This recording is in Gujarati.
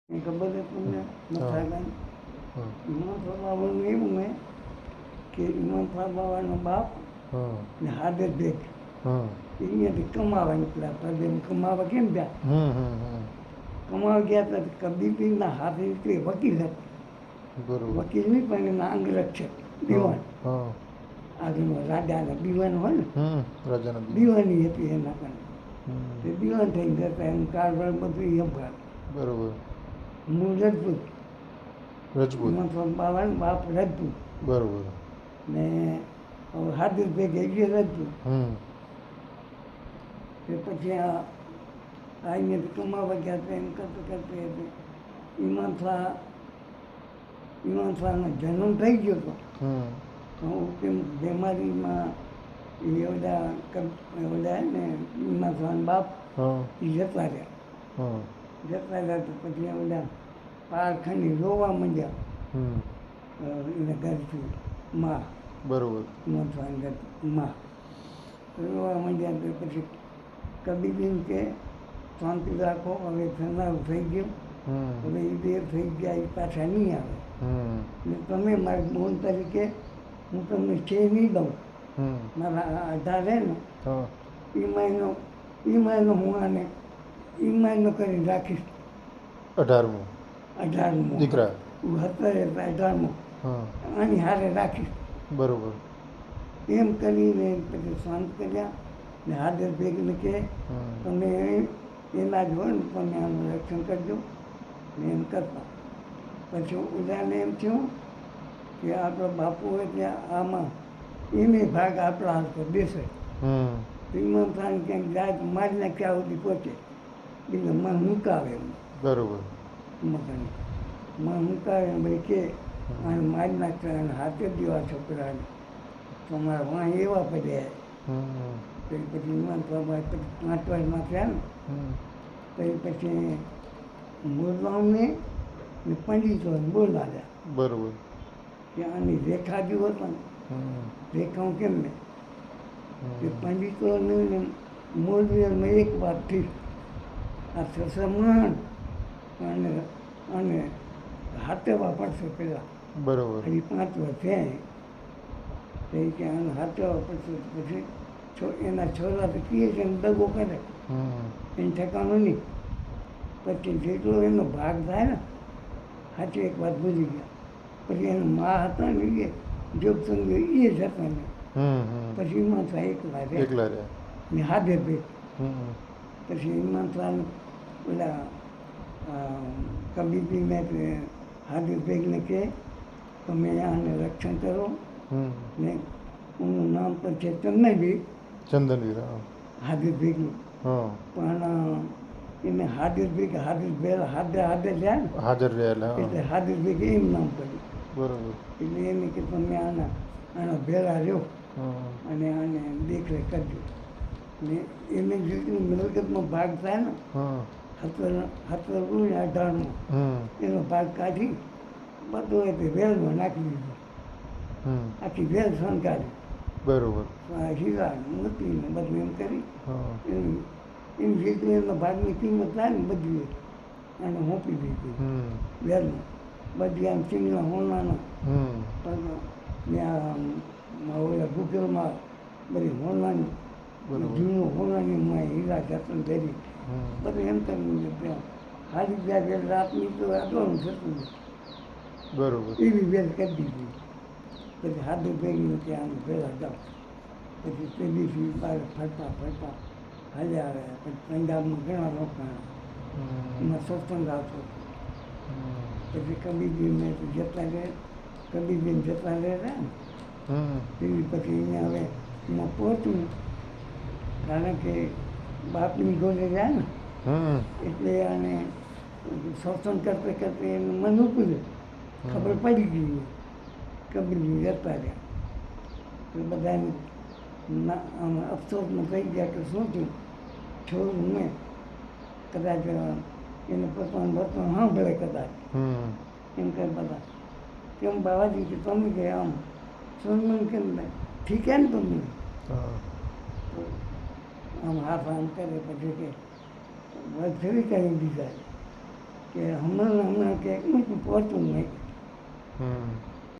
એ ખબર છે તમને હા મથાભાઈ? હા ઇમામ બાબાનું એવું ને કે ઇમામ બાબાનો બાપ હા ને હાથે ભેગ હા અહીંયાથી કમાવા નીકળ્યા હતા. જેમ કમાવા કેમ ગયા? હમ કમાવા ગયા હતા કબીરના હાથે તે વકીલ હતા. બરોબર વકીલ નહીં પણ એના અંગરક્ષક હા દીવાન. હા આગળનો રાજાના દીવાન હોય ને રાજાના દીવા દીવાની હતી એના પાસે. તે હમ દીવાન થઈને જતા એનું કારભાર બધું એ સંભાળે. બરોબર મૂળ રજપૂત. રજપૂત ઇમામ બાબાનો બાપ રજપૂત બરોબર ને હાર્દિક ભેગે એ રજપૂત. તે પછી આ અહીંયાથી કમાવા ગયા હતા એમ કરતે ઇમામ શાહનો જન્મ થઈ ગયો હતો. તો કેમ બીમારીમાં એ ઓલા ને ઇમામ શાહનો બાપ હા એ જતા રહ્યા. હા જતા રહ્યા તો પછી ઓલા પાર ખાની રોવા માંડ્યા એના ઘરથી માં બરોબર ઇમામ શાહના ઘરથી માં રોવા માંડ્યા તો પછી કબીર કે શાંતિ રાખો, હવે થનારું થઈ ગયું, હવે એ દેર થઈ ગયા એ પાછા નહીં આવે. ને તમે મારી બોન તરીકે હું તમને છે નહીં દઉં. મારા આધાર છે ને હા એ મહિનો હું આને એ મહિનો કરીને રાખીશ. 18મું 18મો દીકરા હું 18મો હા આની હારે રાખીશ. બરોબર એમ કરીને પછી શાંત કર્યા ને હાજર ભેગને કે તમે એના જ હોય ને તમે આનું રક્ષણ કરજો ને એમ કરતા. પછી ઉદાને એમ થયું કે આપણો બાપુ હોય ત્યાં આમાં એને ભાગ આપણા હાથ પર બેસે. તો ઇમામ ખાન ક્યાંક જાય તો મારી નાખ્યા સુધી પહોંચે એટલે મન મુકાવે એમ બરોબર મકાન મન મુકાવે એમ ભાઈ કે આને મારી નાખતા અને હાથે જ દેવા છોકરાને તમારા વાં એવા પડ્યા. પછી ઇમામ બાબા પછી 5 વર્ષમાં થયા ને પછી બોલવાને ને પંડિતોને બોલાવ્યા બરોબર કે આની રેખા જુઓ તો ને રેખાઓ કેમ ને કે પંડિતોને ને મોરબીમાં એક વાત થઈ આ સસમણ અને અને હાથેવા પડશે પેલા બરોબર હજી 5 વર્ષ થયા તો એ કે આને હાથેવા પડશે પછી એના છોરા તો કીએ છે એમ દગો કરે એને ઠેકાણું નહીં. પછી જેટલો એનો ભાગ થાય ને સાચી એક વાત ભૂલી ગયા. પછી એનો મા હતા ને એ જોગસંગ એ જ હતા ને પછી ઇમામ શાહ એકલા એકલા રહ્યા રહ્યા ને હાથે ભેગ. પછી ઇમામ શાહ ઓલા કબીરને હાથે ભેગને કહે તમે આને રક્ષણ કરો ને એનું નામ પર છે ચંદનવીર ચંદનવીર હા હાથે ભેગનું હા પણ એને હાથે ભેગ હાથે થયા ને હાજર રહેલા એટલે હા હાથે ભેગ એમ નામ પડ્યું. બરોબર એટલે એને કે તમે આના ભેળા રહ્યો હા અને આને દેખરેખ કરજો ને એને જેટલું મિલકતનો ભાગ થાય ને હા 18મો એનો ભાગ કાઢી બધો એ તે વેલમાં નાખી દીધો. આખી વેલ શણગારી બરોબર હીરા મોતીને બધું એમ કરી હા એની જેટલું એના ભાગની કિંમત થાય ને બધી એને સોંપી દીધી વેલમાં. બધી આમ ચીંગલા હોનાના ત્યાં ઓલા ગુગલમાં બધી હોનાની જૂનું હોનાની માં હીરા જતન કરી બધું એમ કરીને ત્યાં હારી ગયા વેલ રાતની તો આટલું થતું નથી બરોબર એવી વેલ કરી દીધી. પછી હાથે ભેગીને ત્યાં ભેળા જાઓ પછી તે દિવસે બહાર ફરતા હાલ્યા આવ્યા. પછી પંજાબમાં ઘણા લોકો એમાં સત્સંગ આવતો. પછી કબીરજીને જતા રહે કબીરજીને જતા રહ્યા ને એવી પછી અહીંયા હવે એમાં પહોંચ્યું કારણ કે બાપની ગોળે રહ્યા ને એટલે આને સત્સંગ કરતે કરતે એનું મન ઉપડ્યું. ખબર પડી ગઈ કબીરજી જતા રહ્યા તો બધાને અફસોસમાં થઈ ગયા કે શું થયું છોડું મેં કદાચ એને પોતાનું વર્તન સાંભળે કદાચ એમ કે બધા કેમ બાબાજી કે તમે કે આમ સન્માન કેમ ઠીક ને તમને આમ હાથ આમ કરે પછી કે ફેરી કરી દીધા કે હમણાં ને હમણાં કે એકમાં પહોંચવું નહીં. હમ